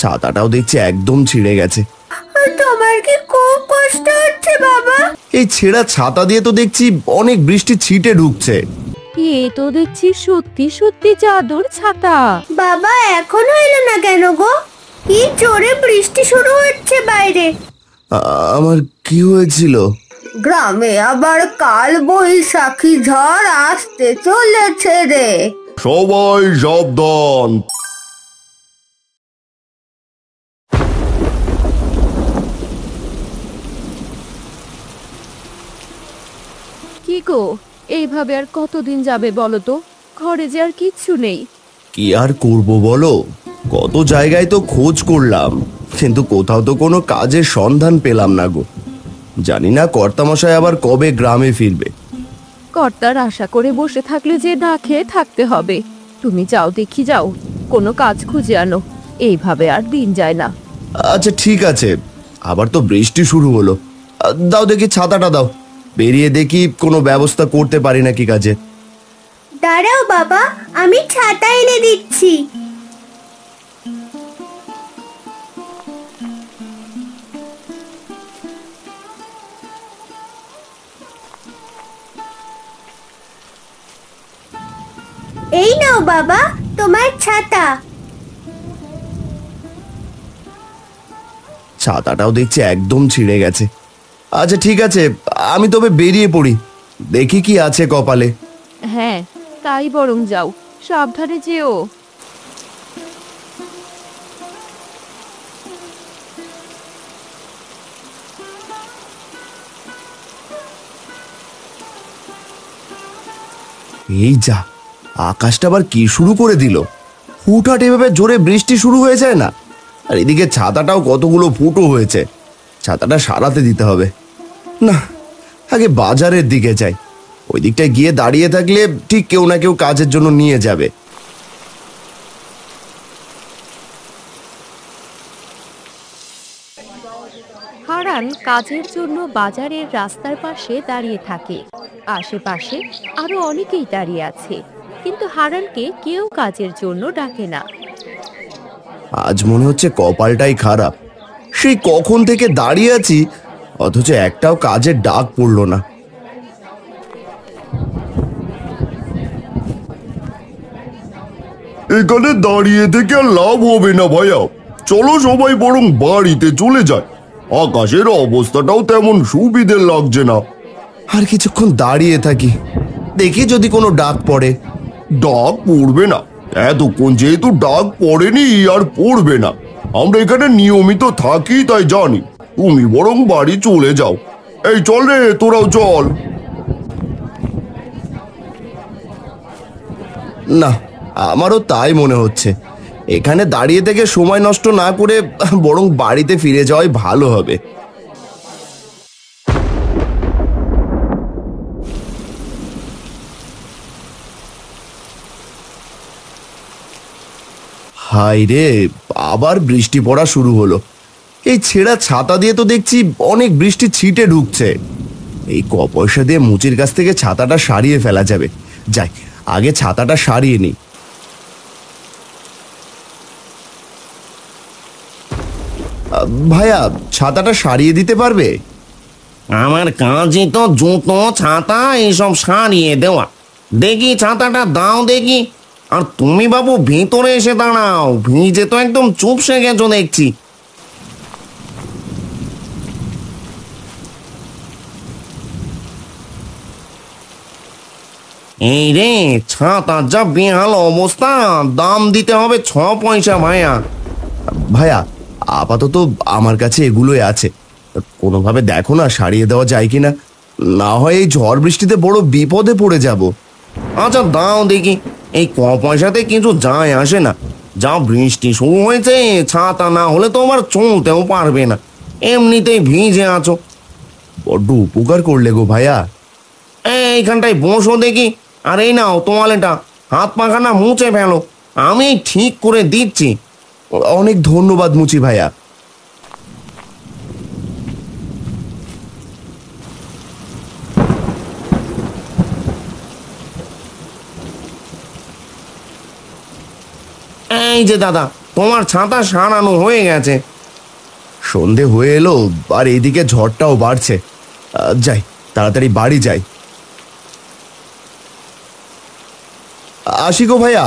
ছাতাটাও দেখছি একদম ছিঁড়ে গেছে। তোমার কি খুব কষ্ট হচ্ছে বাবা? এই ছেঁড়া ছাতা দিয়ে তো দেখছি অনেক বৃষ্টি ছিটে ঢুকছে। এ তো দেখছি সত্যি সত্যি চাদর ছাতা। বাবা এখনো এলো না কেন গো? কি জোরে বৃষ্টি শুরু হচ্ছে বাইরে। আমার কি হয়েছিল? গ্রামে আবার কাল বৈশাখী ঝড় আসতে চলেছে রে। সবাই সাবধান। কি গো, এইভাবে আর কতদিন যাবে বলো তো? ঘরে যে আর কিচ্ছু নেই। কি আর করব বলো, কত জায়গায় তো খোঁজ করলাম, কিন্তু কোথাও তো কোনো কাজের সন্ধান পেলাম না গো। জানি না কর্তামশাই আবার কবে গ্রামে ফিরবে। কর্তার আশা করে বসে থাকলে যে না খেয়ে থাকতে হবে। তুমি যাও, দেখি যাও, কোনো কাজ খুঁজে আনো। এইভাবে আর দিন যায় না। আচ্ছা ঠিক আছে, আবার তো বৃষ্টি শুরু হলো। দাও দেখি ছাতাটা দাও, বেরিয়ে দেখি কোনো ব্যবস্থা করতে পারি নাকি কাজে। দাঁড়াও বাবা, আমি ছাতা এনে দিচ্ছি। এই নাও বাবা তোমার ছাতা। ছাতাটাও দেখছি একদম ছিঁড়ে গেছে। আচ্ছা ঠিক আছে, আমি তবে বেরিয়ে পড়ি, দেখি কি আছে কপালে। হ্যাঁ, তাই বরং যাও, সাবধানে যেও। এই যা, আকাশটা আবার কি শুরু করে দিল। হুটহাট এভাবে জোরে বৃষ্টি শুরু হয়ে যায় না। আর এদিকে ছাতাটাও কতগুলো ফুটো হয়েছে, ছাতাটা সারাতে দিতে হবে। না, আগে বাজারের দিকে যাই, ওই দিকটায় গিয়ে দাঁড়িয়ে থাকলে ঠিক কেউ না কেউ কাজের জন্য নিয়ে যাবে। হারান কাজের জন্য বাজারের রাস্তার পাশে দাঁড়িয়ে থাকে। আশেপাশে আরো অনেকেই দাঁড়িয়ে আছে, কিন্তু হারানকে কেউ কাজের জন্য ডাকে না। আজ মনে হচ্ছে কপালটাই খারাপ, সেই কখন থেকে দাঁড়িয়ে আছি অথচ একটাও কাজের ডাক পড়লো না। এখানে দাঁড়িয়ে থেকে আর লাভ হবে না ভাইয়া, চলো সবাই বরং বাড়িতে চলে যায়। আকাশের অবস্থাটাও তেমন সুবিধের লাগছে না। আর কিছুক্ষণ দাঁড়িয়ে থাকি, দেখি যদি কোনো ডাক পড়ে। ডাক পড়বে না, এতক্ষণ যেহেতু ডাক পড়েনি আর পড়বে না। আমরা এখানে নিয়মিত থাকি তাই জানি। তুমি বরং বাড়ি চলে যাও। এই চল রে, তোরাও চল। না, আমারও তাই মনে হচ্ছে। এখানে দাঁড়িয়ে থেকে সময় নষ্ট না করে বরং বাড়িতে ফিরে যাওয়াই ভালো হবে। হাই রে, আবার বৃষ্টি পড়া শুরু হলো। এই ছেঁড়া ছাতা দিয়ে তো দেখছি অনেক বৃষ্টি ছিটে ঢুকছে। এই ক পয়সা দিয়ে মুচির কাছ থেকে ছাতাটা সারিয়ে ফেলা যাবে। যাই, আগে ছাতাটা সারিয়ে নিই। ভাইয়া, ছাতাটা সারিয়ে দিতে পারবে? আমার কাজই তো জুতো ছাতা এইসব সারিয়ে দেওয়া। দেখি ছাতাটা দাও দেখি। আর তুমি বাবু ভিতরে এসে দাঁড়াও, ভিজে তো একদম চুপসে গেছো দেখছি। এই রে, ছাতার যা বেহাল অবস্থা, দাম দিতে হবে 6 পয়সা ভাইয়া। ভাইয়া, আপাতত আমার কাছে এগুলোই আছে, কোনোভাবে দেখো না সারিয়ে দেওয়া যায় কিনা। না হয় এই ঝড় বৃষ্টিতে বড় বিপদে পড়ে যাব। আচ্ছা দাও দেখি। এই ক পয়সাতে কিছু যায় আসে না। যা বৃষ্টি শুরু হয়েছে, ছাতা না হলে তো আবার চলতেও পারবে না, এমনিতেই ভিজে আছো। বড্ড উপকার করলে গো ভাইয়া। এইখানটায় বসো দেখি। আর এই নাও তোয়ালেটা, হাত পাখানা মুছে ফেলো, আমি ঠিক করে দিচ্ছি। অনেক ধন্যবাদ মুচি ভাইয়া। এই যে দাদা, তোমার ছাতা সারানো হয়ে গেছে। সন্ধে হয়ে এলো আর এইদিকে ঝড়টাও বাড়ছে। যাই, তাড়াতাড়ি বাড়ি যাই। আসি গো ভাইয়া।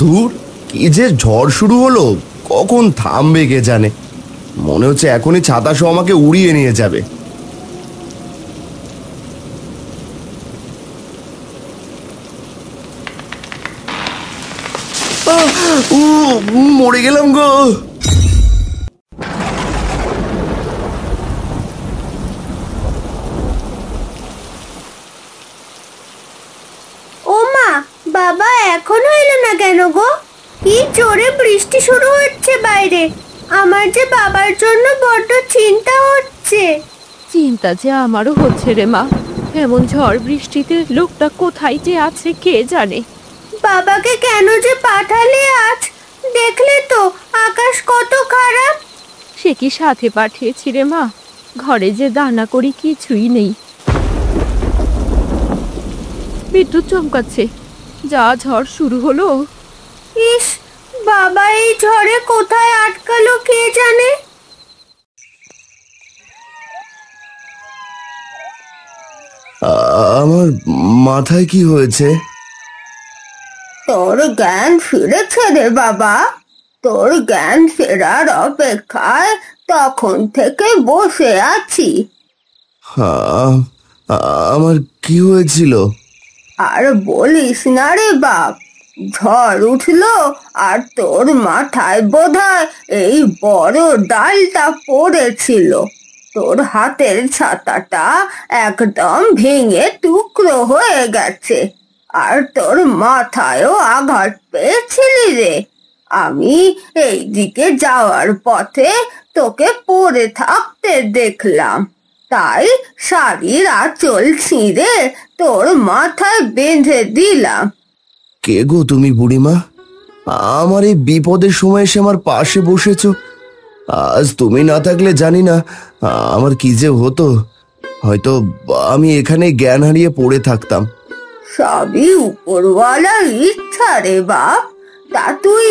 দূর, কি যে ঝড় শুরু হলো, কখন থামবে কে জানে। মনে হচ্ছে এখনই ছাতা সহ আমাকে উড়িয়ে নিয়ে যাবে। মরে গেলাম গো। ও মা, বাবা এখনো এলো না কেন গো? কি জোরে বৃষ্টি শুরু হচ্ছে বাইরে। আমার যে বাবার জন্য বড্ড চিন্তা হচ্ছে। চিন্তা যে আমারও হচ্ছে রে মা। এমন ঝড় বৃষ্টিতে লোকটা কোথায় যে আছে কে জানে। বাবাকে কেন যে পাঠালে আজ? দেখলে তো আকাশ কত খারাপ। সে কি সাথে পাঠিয়েছি রে মা? ঘরে যে দানা করি কিছুই নেই। বিদ্যুৎ চমকাচ্ছে, যা ঝড় শুরু হলো। ইস, বাবা এই ঝড়ে কোথায় আটকালো কে জানে। আমার মাথায় কি হয়েছে? তোর জ্ঞান ফিরেছে রে বাবা। তোর জ্ঞান ফেরার অপেক্ষায় তখন থেকে বসে আছি। আমার কি হয়েছিল? আর বলিস না রে বাপ, ঝড় উঠলো আর তোর মাথায় বোধহয় এই বড় ডালটা পড়েছিল। তোর হাতের ছাতাটা একদম ভেঙে টুকরো হয়ে গেছে। আর তোর মাথায়ও আঘাত পেয়েছিলি রে। আমি এইদিকে যাওয়ার পথে তোকে পড়ে থাকতে দেখলাম, তাই শাড়ির আঁচল ছিঁড়ে তোর মাথায় বেঁধে দিলাম। কে গো তুমি বুড়িমা? আমার এই বিপদের সময় এসে আমার পাশে বসেছো। আজ তুমি না থাকলে জানি না আমার কি যে হতো। হয়তো আমি এখানে জ্ঞান হারিয়ে পড়ে থাকতাম। সবই উপরওয়ালার ইচ্ছা রে বাপ। তা তুই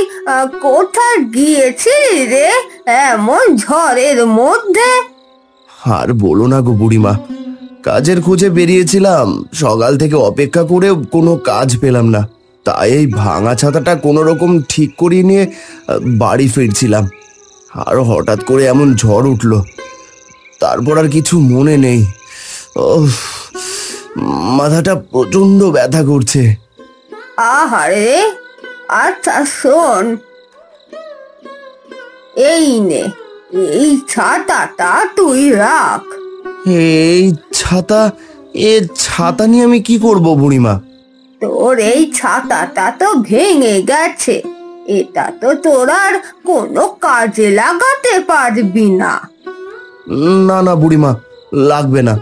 কোথায় গিয়েছিলি রে এমন ঝড়ের মধ্যে? আর বলো না গো বুড়িমা, কাজের খোঁজে বেরিয়েছিলাম। সকাল থেকে অপেক্ষা করেও কোনো কাজ পেলাম না, তাই এই ভাঙা ছাতাটা কোনো রকম ঠিক করিয়ে নিয়ে বাড়ি ফিরছিলাম। আর হঠাৎ করে এমন ঝড় উঠল, তারপর আর কিছু মনে নেই। ওহ, মাথাটা প্রচন্ড ব্যথা করছে। আহারে, আচ্ছা শোন, এই নে, এই ছাতাটা তুই রাখ। এই ছাতা? এ ছাতা নিয়ে আমি কি করব বুড়িমা? তোর এই ছাতাটা তো ভেঙে গেছে, এটা তো তোর আর কোনো কাজে লাগাতে পারবি না। না না বুড়িমা, লাগবে না।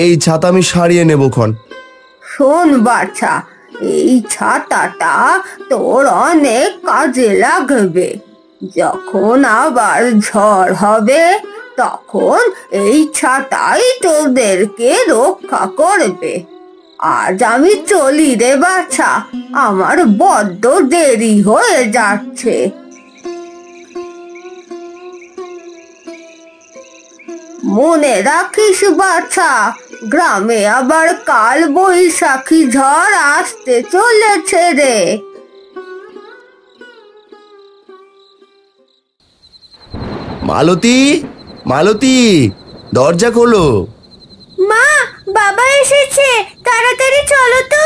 এই ছাতা আমি সারিয়ে নেব খন। শোন বাছা, এই ছাতাটা তোর অনেক কাজে লাগবে। যখন আবার ঝড় হবে তখন এই ছাতাই তোদেরকে রক্ষা করবে। আজ আমি চলি রে বাছা, আমার বড্ড দেরি হয়ে যাচ্ছে। মনে রাখিস বাছা, গ্রামে আবার কাল বৈশাখী ঝড় আসতে চলেছে রে। মালতী, মালতী, দরজা খোলো। মা, বাবা এসেছে, তাড়াতাড়ি চলো তো।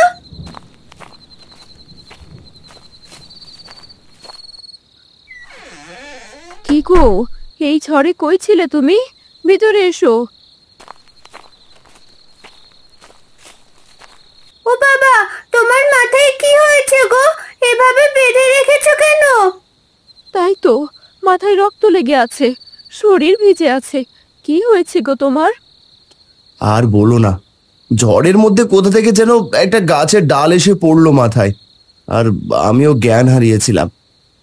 কি গো, এই ঝড়ে কই ছিলে তুমি? ভিতরে এসো। ও বাবা, তোমার মাথায় কি হয়েছে গো? এভাবে বেঁধে রেখেছো কেন? তাই তো, মাথায় রক্ত লেগে আছে, শরীর ভিজে আছে। কি হয়েছে গো তোমার? আর বলো না, ঝড়ের মধ্যে কোথা থেকে যেন একটা গাছের ডাল এসে পড়লো মাথায়, আর আমিও জ্ঞান হারিয়েছিলাম।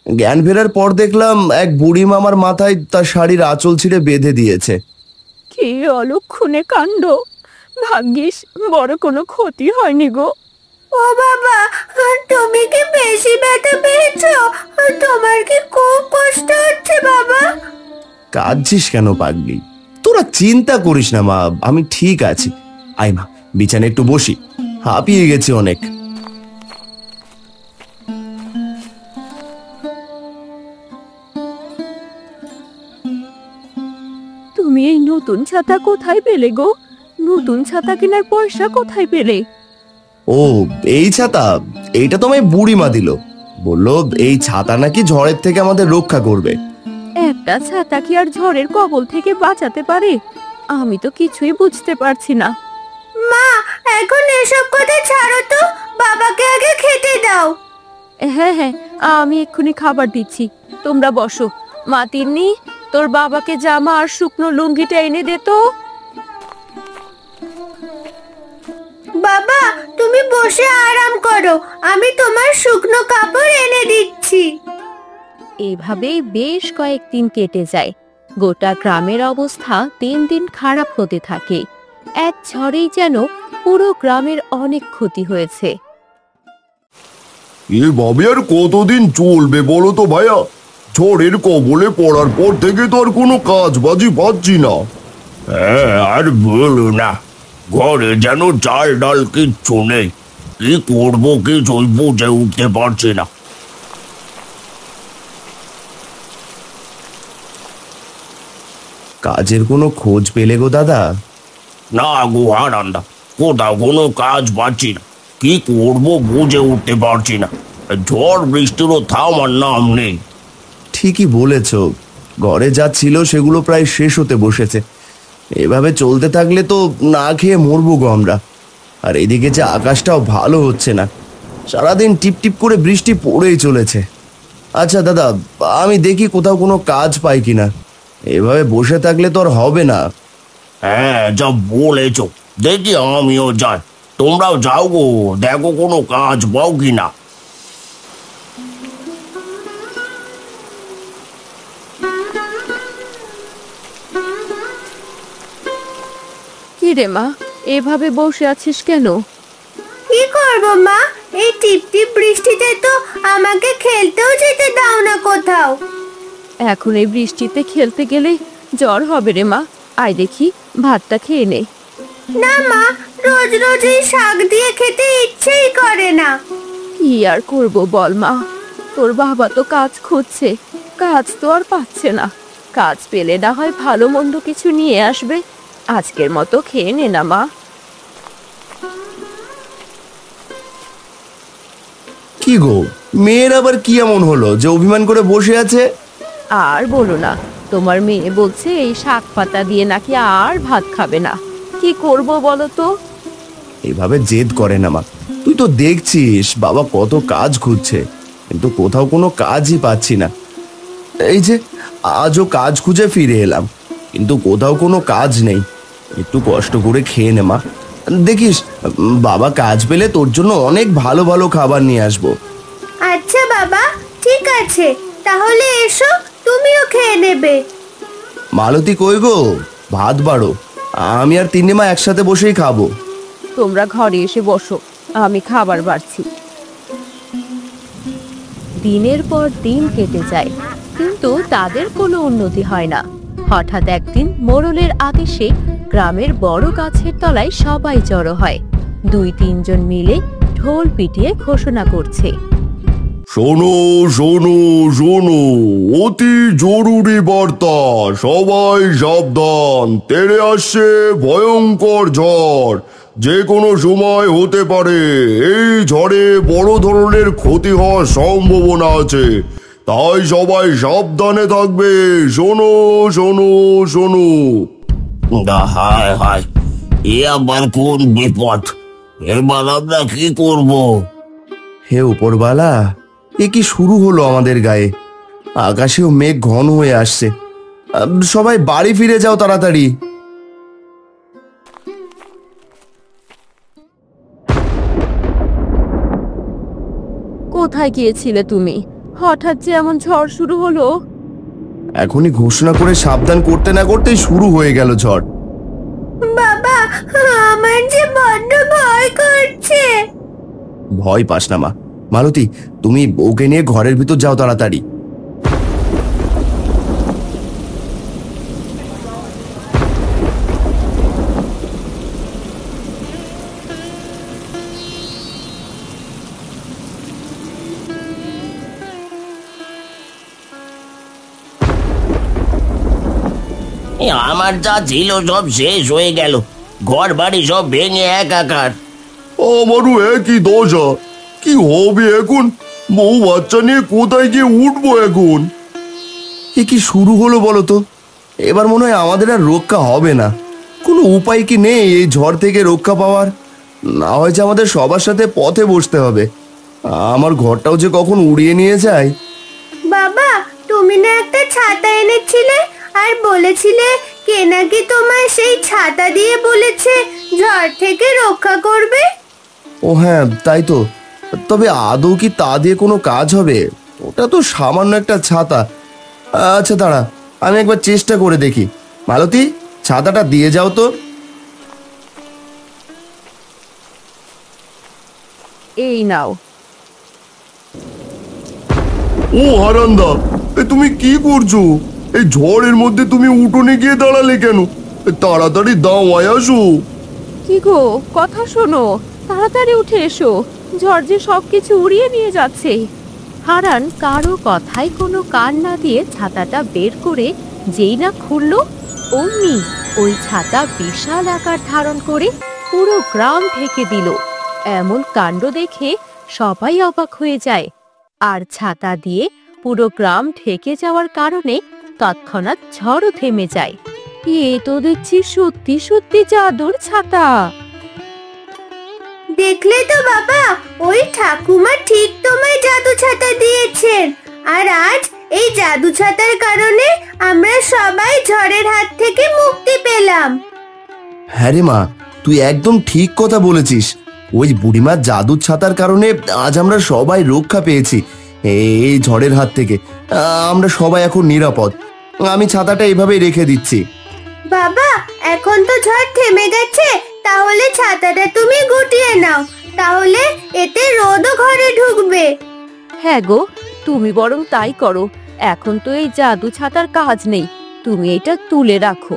জ্ঞান ফেরার পর দেখলাম এক বুড়িমা আমার মাথায় তার শাড়ির আঁচল ছিঁড়ে বেঁধে দিয়েছে। কি অলক্ষণে কাণ্ড! ভাগ্যিস বড় কোনো ক্ষতি হয়নি গো। ও বাবা, তুমি কি বেশি ব্যথা পেয়েছো? তোমার কি খুব কষ্ট হচ্ছে বাবা? কাঁদছিস কেন পাগলি? তোরা চিন্তা করিস না মা, আমি ঠিক আছি। আয় মা, বিছানে একটু বসি, হাঁপিয়ে গেছি অনেক। তুমি এই নতুন ছাতা কোথায় পেলে গো? নতুন ছাতা কেনার পয়সা কোথায় পেলে? ও, এই ছাতা? এইটা তো আমায় বুড়িমা দিল, বললো এই ছাতা নাকি ঝড়ের থেকে আমাদের রক্ষা করবে। একটা ছাতা কি আর ঝড়ের কবল থেকে বাঁচাতে পারে? আমি তো কিছুই বুঝতে পারছি না। মা, এখন এসব কথা ছাড়ো তো, বাবাকে আগে খেতে দাও। হ্যাঁ হ্যাঁ, আমি এক্ষুনি খাবার দিচ্ছি, তোমরা বসো। মা তিন্নি, তোর বাবাকে জামা আর শুকনো লুঙ্গিটা এনে দে তো। বাবা, তুমি বসে আরাম করো, আমি তোমার শুকনো কাপড় এনে দিচ্ছি। এভাবেই বেশ কয়েকদিন কেটে যায়। গোটা গ্রামের অবস্থা দিন দিন খারাপ হতে থাকে। এক ঝড়েই যেন পুরো গ্রামের অনেক ক্ষতি হয়েছে। এভাবে আর কতদিন চলবে বলো তো ভাইয়া? ঝড়ের কবলে পড়ার পর থেকে তো আর কোনো কাজ বাজি পাচ্ছি না। হ্যাঁ, আর বলো না, ঘরে যেন চাল ডাল কিচ্ছু নেই। কি করবো কিছুই বুঝে উঠতে পারছি না। কাজের কোনো খোঁজ পেলে গো দাদা? না গো হারান্দা, কোথাও কোনো কাজ পাচ্ছি না। কি করবো বুঝে উঠতে পারছি না। ঝড় বৃষ্টিরও থামার নাম নেই। ঠিকই বলেছ, ঘরে যা ছিল সেগুলো প্রায় শেষ হতে বসেছে। এভাবে চলতে থাকলে তো না খেয়ে মরবো গো আমরা। আর এদিকে যে আকাশটাও ভালো হচ্ছে না, সারাদিন টিপ টিপ করে বৃষ্টি পড়েই চলেছে। আচ্ছা দাদা, আমি দেখি কোথাও কোনো কাজ পাই কিনা। এভাবে বসে থাকলে তো আর হবে না। হ্যাঁ, যা বলেছ, দেখি আমিও যাই। তোমরাও যাও গো, দেখো কোনো কাজ পাও কিনা। কি রে মা, এভাবে বসে আছিস কেন? কি করবো মা, এই টিপ টিপ বৃষ্টিতে তো আমাকে খেলতেও যেতে দাও না কোথাও। এখন এই বৃষ্টিতে খেলতে গেলে জ্বর হবে রে মা। আয় দেখি, ভাতটা খেয়ে নে। না মা, রোজ রোজ এই শাক দিয়ে খেতে ইচ্ছেই করে না। কি আর করব বল মা, তোর বাবা তো কাজ খুঁজছে, কাজ তো আর পাচ্ছে না। কাজ পেলে না হয় ভালো মন্দ কিছু নিয়ে আসবে। আজকের মতো খেয়ে নে না মা। কি গো, মেয়ের আবার কি এমন হলো যে অভিমান করে বসে আছে? আর বলো না, তোমার মেয়ে বলছে এই শাক পাতা দিয়ে নাকি আর ভাত খাবে না। কি করব বলো তো? এভাবে জেদ করে না মা, তুই তো দেখছিস বাবা কত কাজ খুঁজছে, কিন্তু কোথাও কোনো কাজই পাচ্ছি না। এই যে আজও কাজ খুঁজে ফিরে এলাম, কিন্তু কোথাও কোনো কাজ নেই। একটু কষ্ট করে খেয়ে নে মা, দেখিস বাবা কাজ পেলে তোর জন্য অনেক ভালো ভালো খাবার নিয়ে আসবো। আচ্ছা বাবা, ঠিক আছে, তাহলে এসো, তুমিও খেয়ে নেবে। মালতী কই গো, ভাত বাড়ো, আমি আর তিন্নিমা একসাথে বসেই খাবো। তোমরা ঘরে এসে বসো, আমি খাবার বাড়ছি। দিনের পর দিন কেটে যায়, কিন্তু তাদের কোনো উন্নতি হয় না। হঠাৎ একদিন মোড়লের আদেশে গ্রামের বড় গাছের তলায় সবাই জড়ো হয়। 2-3 জন মিলে ঢোল পিটিয়ে ঘোষণা করছে, শোনো শোনো শোনো, অতি জরুরি বার্তা, সবাই সাবধান, তেড়ে আসছে ভয়ঙ্কর ঝড়, যে কোনো সময় হতে পারে। এই ঝড়ে বড় ধরনের ক্ষতি হওয়ার সম্ভাবনা আছে, তাই সবাই সাবধানে থাকবে। শোনো শোনো শোনো। হায় হায়, এ আবার কোন বিপদ! এবার আমরা কি করব? হে উপরবালা, এ কি শুরু হলো আমাদের গায়ে? আকাশেও মেঘ ঘন হয়ে আসছে। সবাই বাড়ি ফিরে যাও তাড়াতাড়ি। কোথায় গিয়েছিলে তুমি? হঠাৎ যে এমন ঝড় শুরু হলো। এখনই ঘোষণা করে সাবধান করতে না করতেই শুরু হয়ে গেল ঝড়। বাবা, আমার যে বড্ড ভয় করছে। ভয় পাস না মা। মালতী, তুমি ওকে নিয়ে ঘরের ভিতর যাও তাড়াতাড়ি। আমার যা ছিল সব শেষ হয়ে গেল, ঘর বাড়ি সব ভেঙে একাকার। আমারও একই দশা। কি হবে এখন? বউ বাচ্চা নিয়ে কোথায় গিয়ে উঠবো এখন? এ কি শুরু হলো বলো তো? এবার মনে হয় আমাদের আর রক্ষা হবে না। কোনো উপায় কি নেই এই ঝড় থেকে রক্ষা পাওয়ার? না হয়েছে আমাদের সবার সাথে পথে বসতে হবে। আমার ঘরটাও যে কখন উড়িয়ে নিয়ে যায়। বাবা, তুমি না একটা ছাতা এনেছিলে আর বলেছিলে কে নাকি তোমায় সেই ছাতা দিয়ে বলেছে ঝড় থেকে রক্ষা করবে? ও হ্যাঁ, তাই তো। তবে আদৌ কি তা দিয়ে কোনো কাজ হবে? ওটা তো সামান্য একটা ছাতা। আচ্ছা দাঁড়া, আমি একবার চেষ্টা করে দেখি। মালতী, ছাতাটা দিয়ে যাও তো। এই নাও। ও হারান্দা, তুমি কি করছো? এই ঝড়ের মধ্যে তুমি উঠোনে গিয়ে দাঁড়ালে কেন? তাড়াতাড়ি দাওয়ায় আসো। কি গো, কথা শোনো, তাড়াতাড়ি উঠে এসো, ঝড় যে সবকিছু উড়িয়ে নিয়ে যাচ্ছে। হারান কারো কথায় কোনো কান না দিয়ে ছাতাটা বের করে যেই না খুললো, অমনি ওই ছাতা বিশাল আকার ধারণ করে পুরো গ্রাম ঢেকে দিল। এমন কাণ্ড দেখে সবাই অবাক হয়ে যায়। আর ছাতা দিয়ে পুরো গ্রাম ঢেকে যাওয়ার কারণে তৎক্ষণাৎ ঝড়ও থেমে যায়। এ তো দেখছি সত্যি সত্যি জাদুর ছাতা। দেখলে তো বাবা, ওই ঠাকুমা ঠিক তোমায় জাদু ছাতা দিয়েছেন। আর আজ এই জাদু ছাতার কারণে আমরা সবাই ঝড়ের হাত থেকে মুক্তি পেলাম। হ্যাঁ রে মা, তুই একদম ঠিক কথা বলেছিস। ওই বুড়িমার জাদুর ছাতার কারণে আজ আমরা সবাই রক্ষা পেয়েছি এই ঝড়ের হাত থেকে। আমরা সবাই এখন নিরাপদ। আমি ছাতাটা এইভাবেই রেখে দিচ্ছি। বাবা, এখন তো ঝড় থেমে গেছে, তাহলে ছাতাটা তুমি গুটিয়ে নাও, তাহলে এতে রোদও ঘরে ঢুকবে। হ্যাঁ গো, তুমি বরং তাই করো। এখন তো এই জাদু ছাতার কাজ নেই, তুমি এটা তুলে রাখো।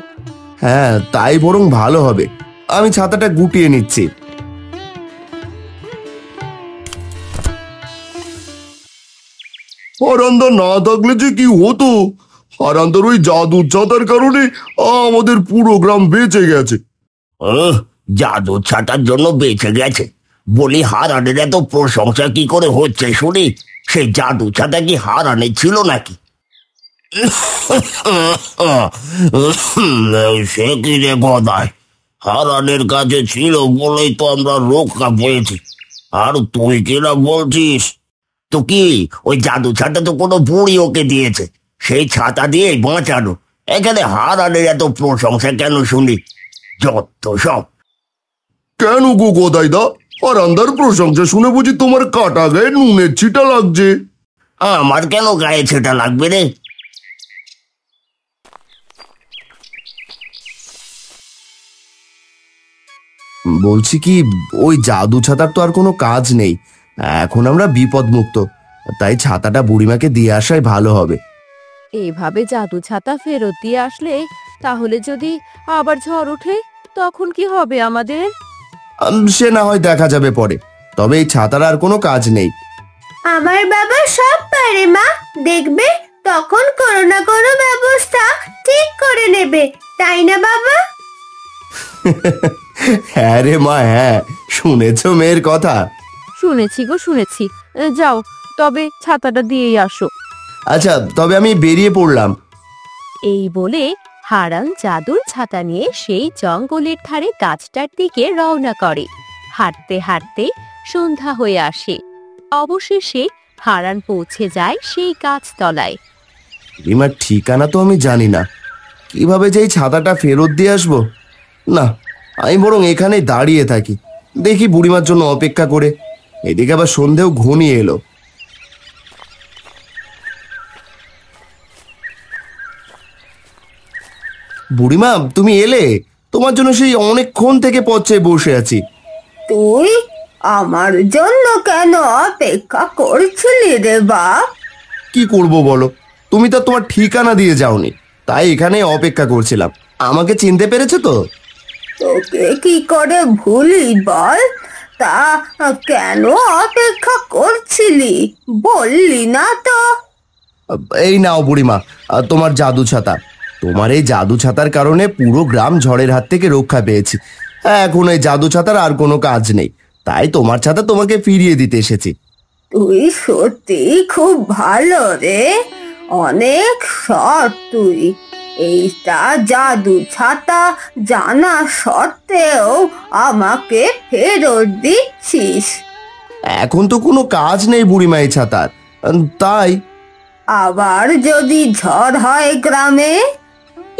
হ্যাঁ, তাই বরং ভালো হবে। আমি ছাতাটা গুটিয়ে নিচ্ছি। হারান্দা না থাকলে যে কি হতো? হারান্দার ওই জাদুর ছাতার কারণে আমাদের পুরো গ্রাম বেঁচে গেছে। জাদু ছাতার জন্য বেঁচে গেছে বলি হারানের এত প্রশংসা কি করে হচ্ছে শুনি? সেই জাদু ছাতা কি হারানের ছিল নাকি? সে কি রে গদায়, হারানের কাছে ছিল বলেই তো আমরা রক্ষা পেয়েছি। আর তুই কিনা বলছিস? তো কি ওই জাদু ছাতা তো কোনো বুড়ি ওকে দিয়েছে, সেই ছাতা দিয়েই বাঁচানো। এখানে হারানের এত প্রশংসা কেন শুনি? যত সব। কেন গো গদাইদা, হারান্দার প্রশংসা শুনে বুঝি তোমার কাটা গায়ে নুনের ছিটা লাগছে? আমার কেন গায়ে ছেটা লাগবে রে? বলছি কি, ওই জাদু ছাতার তো আর কোনো কাজ নেই। এখন আমরা বিপদমুক্ত। তাই ছাতাটা বুড়িমাকে দিয়ে আসাই ভালো হবে। এইভাবে জাদু ছাতা ফেরত দিয়ে আসলে তাহলে যদি আবার ঝড় ওঠে তখন কি হবে আমাদের? সে না হয় দেখা যাবে পরে। তবে এই ছাতার আর কোনো কাজ নেই। আমার বাবা সব পারে মা, দেখবে তখন কোনো না কোনো ব্যবস্থা ঠিক করে নেবে, তাই না বাবা? হ্যাঁ রে মা, হ্যাঁ, শুনেছো মেয়ের কথা? শুনেছি গো, শুনেছি। যাও তবে ছাতাটা দিয়েই আসো। আচ্ছা, তবে আমি বেরিয়ে পড়লাম। এই বলে হারান জাদুর ছাতা নিয়ে সেই জঙ্গলের ধারে গাছটার দিকে রওনা করে। হাঁটতে হাঁটতে সন্ধ্যা হয়ে আসে। অবশেষে হারান পৌঁছে যায় সেই গাছতলায়। বুড়িমার ঠিকানা তো আমি জানি না, কিভাবে যে এই ছাতাটা ফেরত দিয়ে আসবো? না, আমি বরং এখানেই দাঁড়িয়ে থাকি, দেখি বুড়িমার জন্য অপেক্ষা করে। এদিকে আবার সন্ধেও ঘনিয়ে এলো। বুড়িমা, তুমি এলে? তোমার জন্য সেই অনেকক্ষণ থেকে পথ চেয়ে বসে আছি। তুই? আমার জন্য কেন অপেক্ষা করছিলি রে বাপ? কি করব বলো, তুমি তো তোমার ঠিকানা দিয়ে যাওনি, তাই এখানে অপেক্ষা করছিলাম। আমাকে চিনতে পেরেছো তো? তোকে কি করে ভুলি বল? তা কেন অপেক্ষা করছিলি বললি না তো? এই নাও বুড়িমা, তোমার জাদু ছাতা। তোমার এই জাদু ছাতার কারণে পুরো গ্রাম ঝড়ের হাত থেকে রক্ষা পেয়েছি। এখন এই জাদু ছাতার আর কোনো কাজ নেই, তাই তোমার ছাতা তোমাকে ফিরিয়ে দিতে এসেছি। তুই সত্যি খুব ভালো রে, অনেক সৎ তুই। এইটা জাদু ছাতা জানা সত্ত্বেও আমাকে ফেরত দিচ্ছিস। এখন তো কোনো কাজ নেই বুড়িমা এই ছাতার, তাই। আবার যদি ঝড় হয় গ্রামে?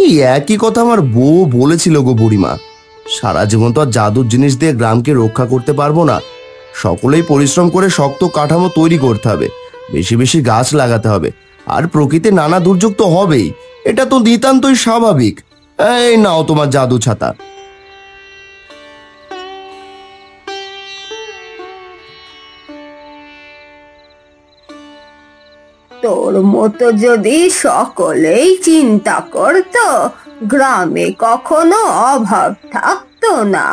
এই একই কথা আমার বউ বলেছিল গো বুড়িমা। সারা জীবন তো আর জাদুর জিনিস দিয়ে গ্রামকে রক্ষা করতে পারবো না। সকলেই পরিশ্রম করে শক্ত কাঠামো তৈরি করতে হবে, বেশি বেশি গাছ লাগাতে হবে, আর প্রকৃতির নানা দুর্যোগ তো হবেই। এটা তো নিতান্তই স্বাভাবিক। এই নাও তোমার জাদু ছাতা। তোর মতো যদি সকলেই চিন্তা করতো, গ্রামে কখনো অভাব থাকতো না।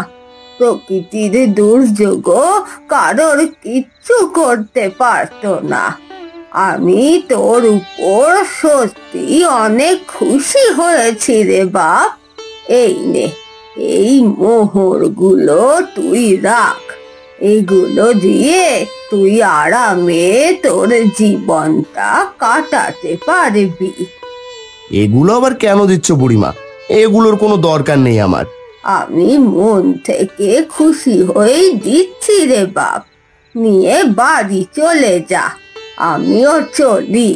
প্রকৃতির দুর্যোগও কারোর কিচ্ছু করতে পারতো না। আমি তোর উপর সত্যি অনেক খুশি হয়েছি রে বাপ। এই নে, এই মোহরগুলো তুই রাখ। এগুলো দিয়ে তুই আরামে তোর জীবনটা কাটাতে পারবি। এগুলো আবার কেন দিচ্ছ বুড়িমা? এগুলোর কোনো দরকার নেই আমার। আমি মন থেকে খুশি হয়ে দিচ্ছি রে বাপ। নিয়ে বাড়ি চলে যা, আমিও চলি।